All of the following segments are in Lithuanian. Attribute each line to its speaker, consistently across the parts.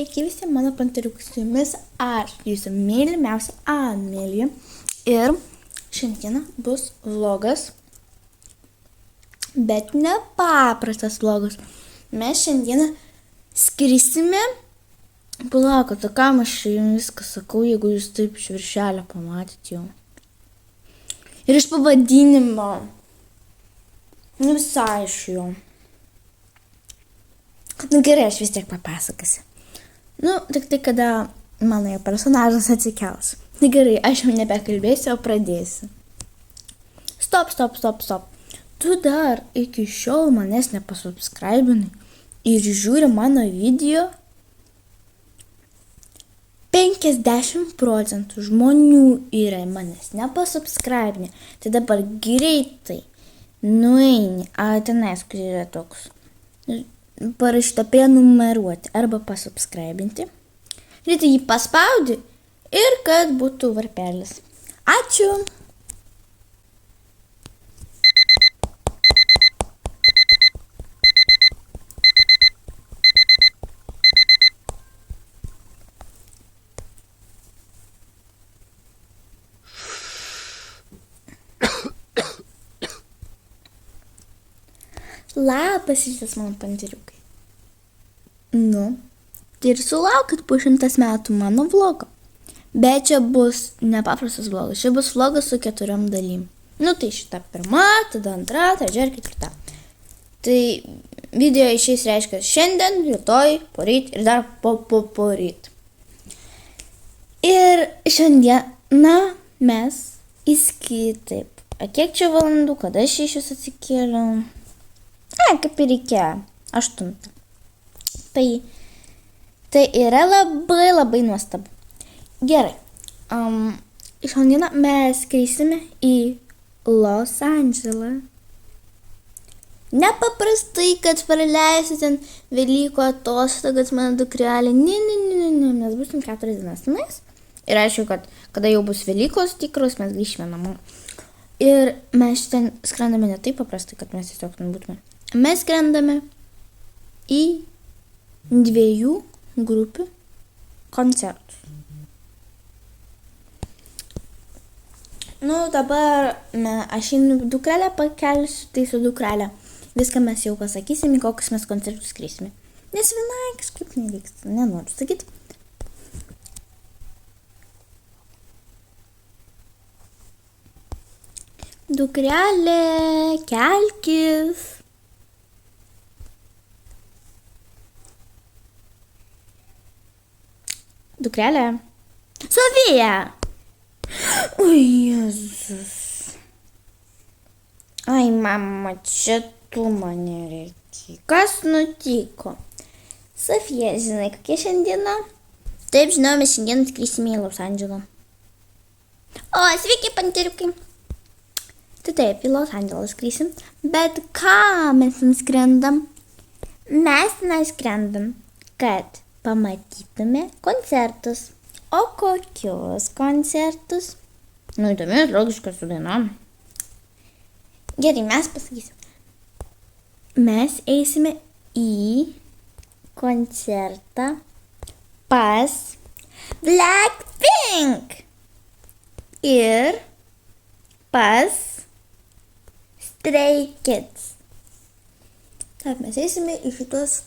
Speaker 1: Sveiki visi mano pantariukai, su jumis aš, jūsų mylimiausia Amelija. Ir šiandieną bus vlogas, bet ne paprastas vlogas. Mes šiandieną skrisime. Palaukite, kam aš jums viską sakau, jeigu jūs taip iš viršelio pamatėt jau. Ir iš pavadinimo. Nu visai iš jo. Nu gerai, aš vis tiek papasakosiu. Nu, tik tai kada mano jau personažas atsikels. Tai gerai, aš jau nebekalbėsiu, o pradėsiu. Stop. Tu dar iki šiol manęs nepasubscribinai ir žiūri mano video. 50% žmonių yra manęs nepasubscribinę. Tai dabar greitai nueini, tenais, kur yra toks. Parašyta prenumeruoti arba pasubscribinti. Reikia jį paspaudi ir kad būtų varpelis. Ačiū. Labas rytas, mano pantariukai. Nu, tai ir sulaukit po 100 metų mano vlogo. Bet čia bus nepaprastas vlogas. Čia bus vlogas su 4 dalim. Nu, tai šita pirma, tada antra, trečia ir ketvirta. Tai video išeis reiškia šiandien, rytoj, poryt ir dar poryt. Ir šiandieną mes taip. Kiek čia valandų, kada aš iš jūs atsikėliau? Kaip ir reikėjo. 8. Tai yra labai nuostabu. Gerai. Šiandieną mes skrisime į Los Andželą. Nepaprastai, kad praleisiu ten Velykų atostogas mano dukrelė. Ne, mes būsim 4 dienas tenais. Ir aišku, kad kada jau bus Velykos tikros, mes grįšime namo. Ir mes ten skrendame ne taip paprastai, kad mes tiesiog būtume. Mes skrendame į 2 grupių koncertus. Nu, dabar aš į dukrelę pakelsiu, tai su dukrelę. Viską mes jau pasakysim, į kokius mes koncertus skrisime. Nes vienai kažkaip nevyksta, nenoriu sakyti. Dukrelė, kelkis. Dukrelė. Sofija! Oi, Jėzus. Ai, mama, čia tu mane reikia. Kas nutiko? Sofija, žinai, kokia šiandiena? Taip, žinau, mes šiandien skrisime į Los Andželą. O, sveiki, pantariukai. Tai taip, į Los Andželą skrisim. Bet ką mes skrendam? Mes neskrendam, kad pamatytume koncertus. O kokius koncertus? Nu, įdomius, logiškas su dainom. Gerai, mes pasakysim. Mes eisime į koncertą pas Blackpink ir pas Stray Kids. Taip, mes eisime į šitos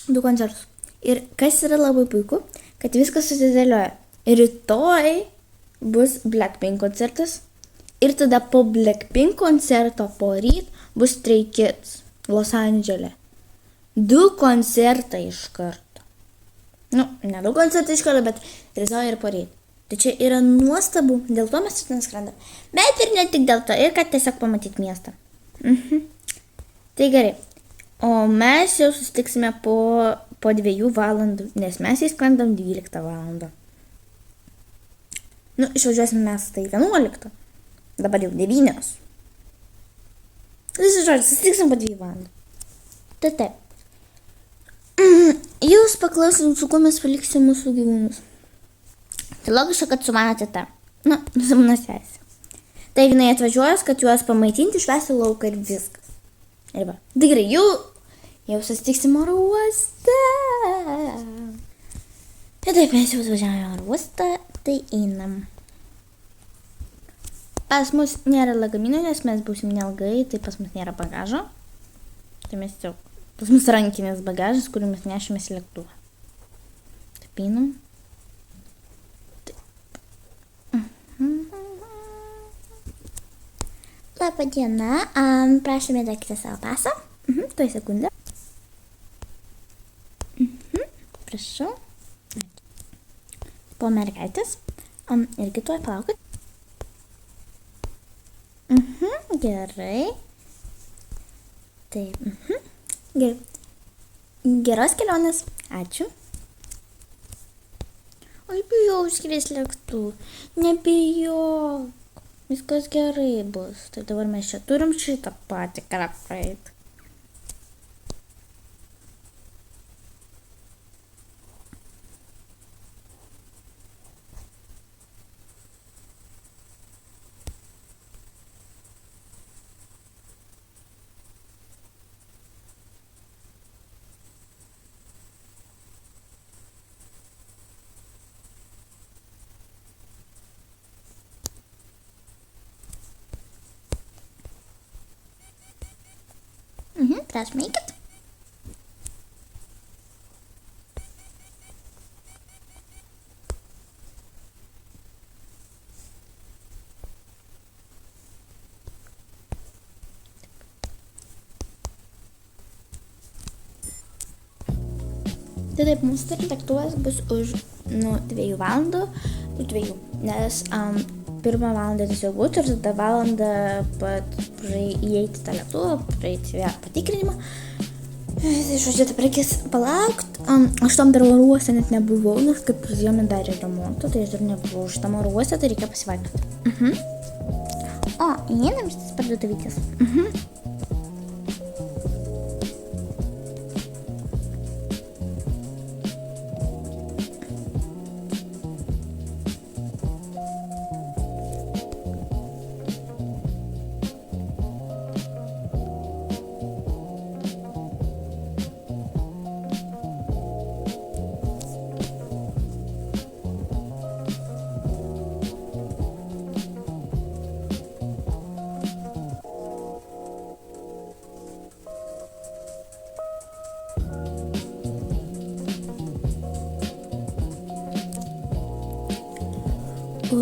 Speaker 1: 2 koncertus. Ir kas yra labai puiku, kad viskas susidėlioja. Rytoj bus Blackpink koncertas ir tada po Blackpink koncerto poryt bus Stray Kids Los Andžele. 2 koncertai iš karto. Nu, ne 2 koncertai iš karto, bet rytoj ir poryt. Tai čia yra nuostabu, dėl to mes ten skrendam. Bet ir ne tik dėl to, ir kad tiesiog pamatyt miestą. Tai gerai. O mes jau susitiksime po 2 valandų, nes mes įskrendam 12 valandą. Nu, išvažiuosime mes tai 11. Dabar jau 9. Visi žodžiu, susitiksim po 2 valandų. Tai taip. Jūs paklausim, su kuo mes paliksim mūsų gyvūnus. Tai logiška, kad su mano teta. Nu, su mano sesė. Tai jinai atvažiuos, kad juos pamaitinti, išvesti lauką ir viskas. Ir va, tikrai jau susitiksim oro uoste. Ir taip mes jau atvažiavome į oro uostą, tai einam. Pas mus nėra lagaminų, nes mes būsim neilgai, tai pas mus nėra bagažo. Tai mes jau, pas mus rankinis bagažas, kurį mes nešimės į lėktuvą. Taip einam. Labą dieną, prašome duokite savo pasą. Tuoj sekundę. Prašau. Po mergaitės. Irgi tuoj palaukit. Gerai. Taip. Gerai. Geros kelionės. Ačiū. Aš bijau skristi lėktuvu. Nebijok. Viskas gerai bus. Tai dabar mes čia turim šitą patikrą praeiti. Prašom, eikit. Tai taip, mūsų lėktuvas bus už 2 valandų, nes 1 valandą tiesiog būtų ir tada valandą įeiti tą lėktuvą, praeiti patikrinimą. Tai žodžiu, dabar reikės palaukti. Aš tam dar oro uoste net nebuvau, nes kaip pradėjome darė remontą, tai aš dar nebuvau šitam oro uoste, tai reikia pasivaikščioti. O, įeinam šitas parduotuvėkis.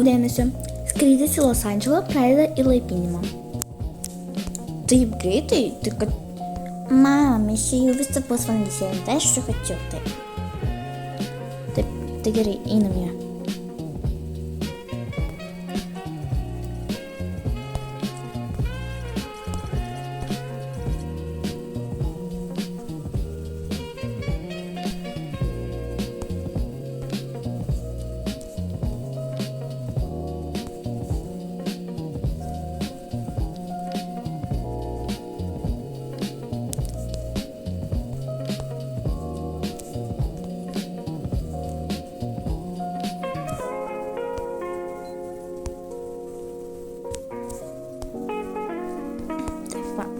Speaker 1: Dėmesio, skrydis į Los Andželą pradeda įlaipinimą. Taip greitai, tai kad... Mama, mes čia jau visą pusvalandį sėdėm, tai aš čia хочу, taip. Taip, tai gerai, einam ją.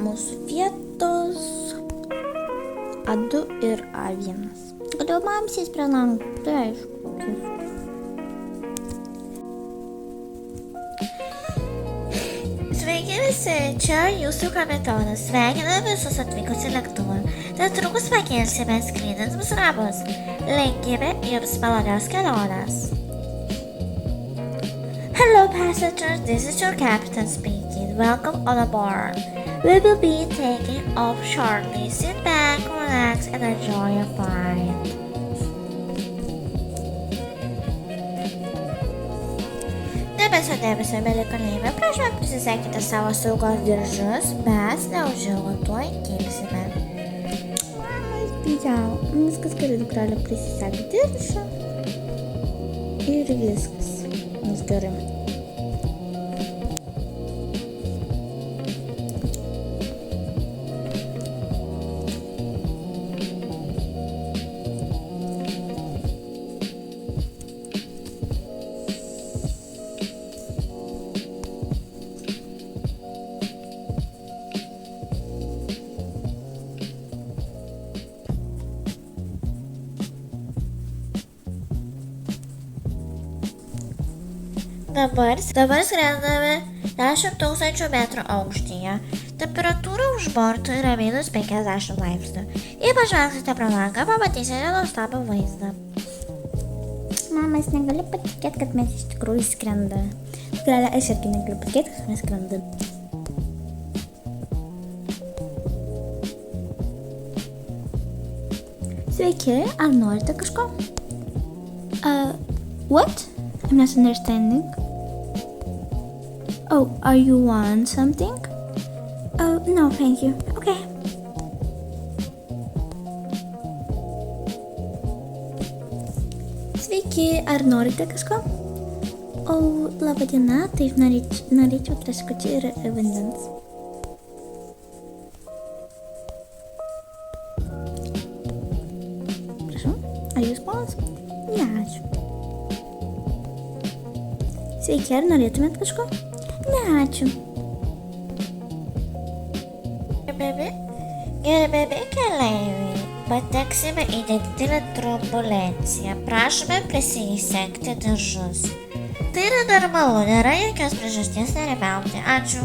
Speaker 1: Mūsų vietos A2 ir A1. Kodėl man sės prie langų? Tai aišku. Sveiki visi, čia jūsų kapitonas. Sveikina visus atvykus į lėktuvą. Netrukus pakelsime, skrydis bus ramus. Linkime jums malonios kelionės. Hello passengers, this is your captain speaking. Welcome on board. We will be taking off shortly. Sit back, relax, and enjoy your flight. Dėmesio, mieli keleiviai, prašome prisisegti savo saugos diržus, mes neužilgo tuoj kilsime. Spėjau, viskas gerai, dukrelė, prisisegti diržą ir viskas. Mums gerai. Dabar skrendame 10 000 metrų aukštyje. Temperatūra už borto yra -50 laipsnių. Jei pažvelgsite pro langą, pamatysite nuostabų vaizdą. Mama, aš negaliu patikėti, kad mes iš tikrųjų skrendame. Tikrai aš irgi negaliu patikėti, kad mes skrendame. Sveiki, ar norite kažko? What? I'm not understanding. Oh, are you want something? Oh, no, thank you. Okay. Sveiki, ar norite kažko? O, laba diena, taip norėčiau traškučių ir vandens. Prašau, ar jūs ponas? Ne, ačiū. Sveiki, ar norėtumėt kažko? Ne, ačiū. Gerbiami keleiviai, pateksime į nedidelę turbulenciją. Prašome prisisegti diržus. Tai yra normalu, nėra jokios priežasties nerimauti. Ačiū.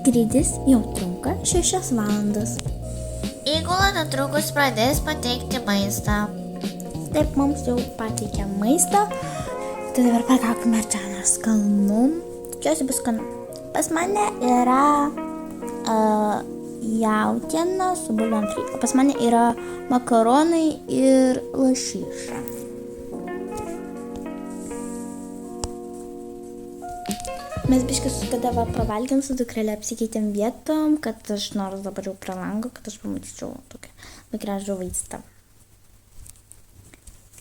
Speaker 1: Skrydis jau trunka 6 valandas. Įgula netrukus pradės pateikti maistą. Taip, mums jau pateikė maistą. Tai dabar pagaukime čia skanų. Tikiuosi bus skanu. Pas mane yra jautiena su bulvėm fry. O pas mane yra makaronai ir lašiša. Mes biškai tada pavalgėm su dukrele, apsikeitėm vietom, kad aš nors dabar jau prie lango, kad aš pamatyčiau tokį gražų vaizdą.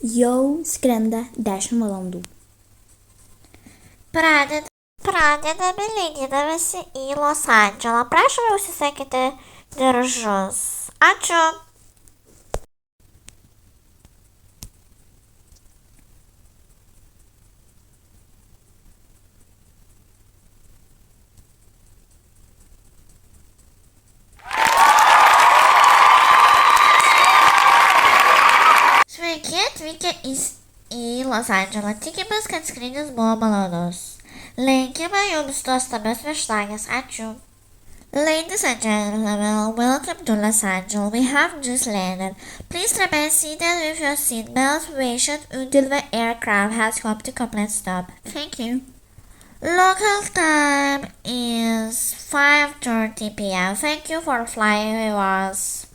Speaker 1: Jau skrenda 10 valandų. Pradedame leidydamasi į Los Andželą. Prašome užsisakyti diržus. Ačiū. Sveiki atvykę į Los Andželą. Tikimės, kad skrydis buvo malonus. Linkime jums nuostabios viešnagės. Ačiū. Ladies and gentlemen, welcome to Los Angeles. We have just landed. Please remain seated with your seatbelts fastened until the aircraft has come to complete stop. Thank you. Local time is 5:30 p.m. Thank you for flying with us.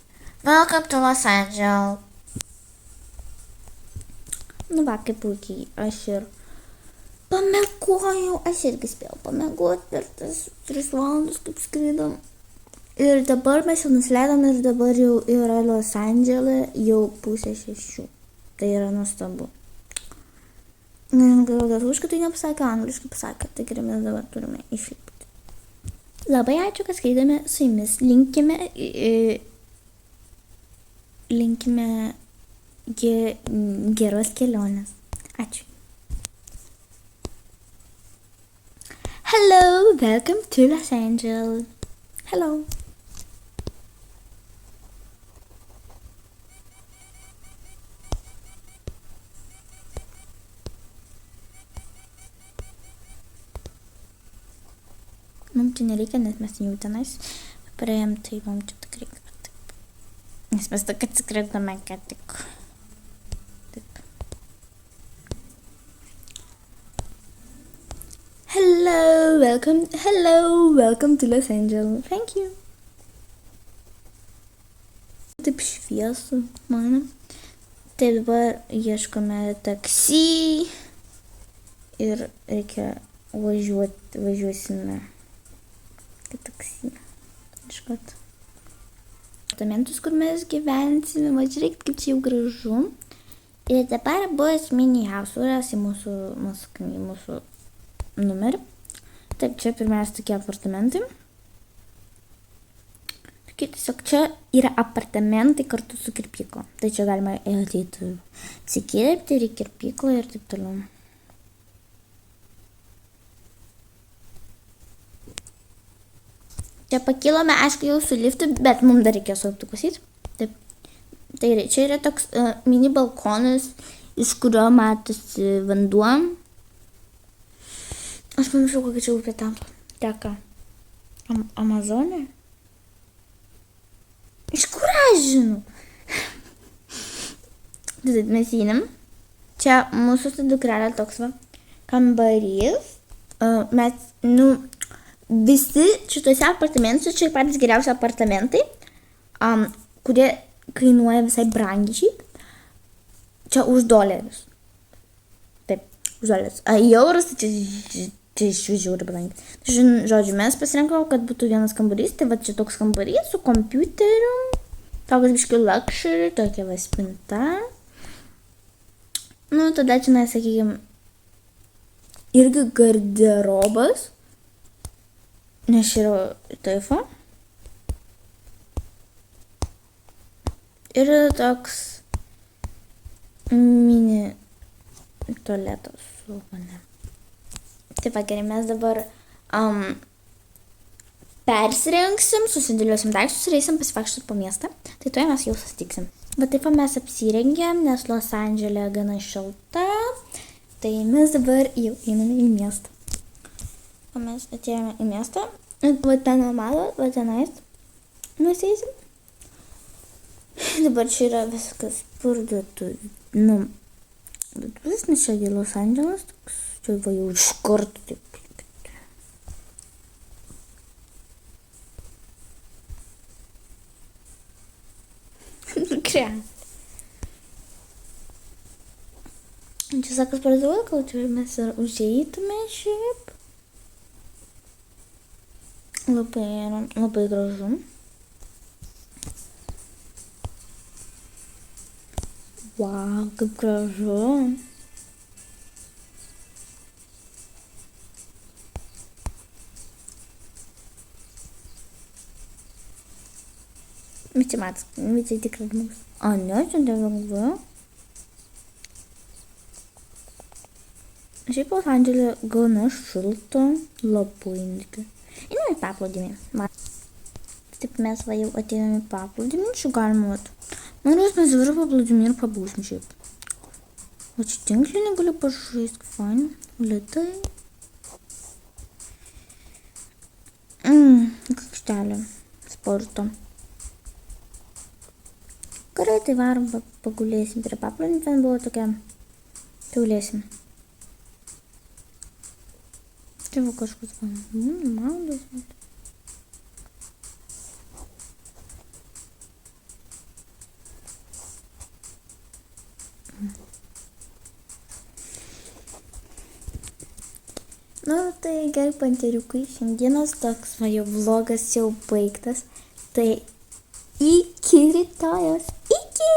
Speaker 1: Welcome to Los Angeles. Nu va, kaip puikiai, aš ir pamiegojau, aš irgi spėjau pamiegoti per tas 3 valandas, kaip skrydom. Ir dabar mes jau nusileidom ir dabar jau yra Los Andžele, jau 5:30. Tai yra nuostabu. Lietuviškai tai nepasakė, angliškai pasakė, tai gerai mes dabar turime išlipti. Labai ačiū, kad skrydome su jumis. Linkime geros kelionės. Ačiū. Hello, welcome to Los Angeles. Hello. Mums čia nereikia, nes mes jau tenais praėjom, tai mums čia tik reikia. Nes mes tik atskridome, kad tik. Hello, welcome to Los Angeles. Thank you. Taip šviesu, man. Tai dabar ieškome taksi ir reikia važiuosime taksi. Iškart. Apartamentus, kur mes gyvensime, va žiūrėkit, kaip čia jau gražu. Ir dabar bus mini house, surasi mūsų numerį. Taip, čia pirmiausia tokie apartamentai. Tiesiog čia yra apartamentai kartu su kirpykla. Tai čia galima atsikirpti ir į kirpyklą ir taip toliau. Čia pakilome, aišku, jau su liftu, bet mums dar reikėjo su aptukusit. Taip. Tai čia yra toks mini balkonas, iš kurio matosi vanduo. Aš pamiršau, kokia čia upė tam teka. Amazonė? Iš kur aš žinau? Tad mes einam. Čia mūsų su dukrelė toks va kambarys. Mes, visi šituose apartamentuose, čia patys geriausi apartamentai, kurie kainuoja visai brangiai šiaip. Čia už $. Taip, už $. Eurus, tai čia iš žiūri brangiai. Žodžiu, mes pasirinkau, kad būtų vienas kambarys, tai va čia toks kambarys su kompiuteriu, toks biškiu luxury, tokia va spinta. Tada čia, sakykime, irgi garderobas, nes yra taifa. Ir toks mini tualetas su mane. Taip, gerai, mes dabar persirengsim, susidėliosim daiktus ir eisim pasivaikščioti po miestą. Tai tuoj mes jau susitiksim. Bet taip mes apsirengėm, nes Los Andžele gana šilta. Tai mes dabar jau einame į miestą. O mes atėjome į miestą. Va ten matot, va tenais mes eisim. Dabar čia yra viskas parduotuvė. Bet nes čia Los Andželas toks. Čia va jau iš karto taip. Krem. Čia sakas parduotuvė, kad čia mes ir užeitume šiaip. Labai gražu. Wow, kaip gražu. Visi tikrai žmogus. Ne, čia nelengva. Šiaip Los Andžele gana šilta, labai netgi. Einame į paplūdimį. Taip mes va jau atėjome į paplūdimį, čia galima Man rodos, mes dabar paplūdimį ir pabūsim šiaip. O čia tinklinį galiu pažaisti, kaip fain. Lėtai. Kakštelė sporto. Gerai, tai varom pagulėsim prie paplūdimį, ten buvo tokia. Kiaulėsim. Čia va kažkas maudosi. Tai gerai, panteriukai, šiandienos toks va jau vlogas jau baigtas. Tai iki rytojos. Iki!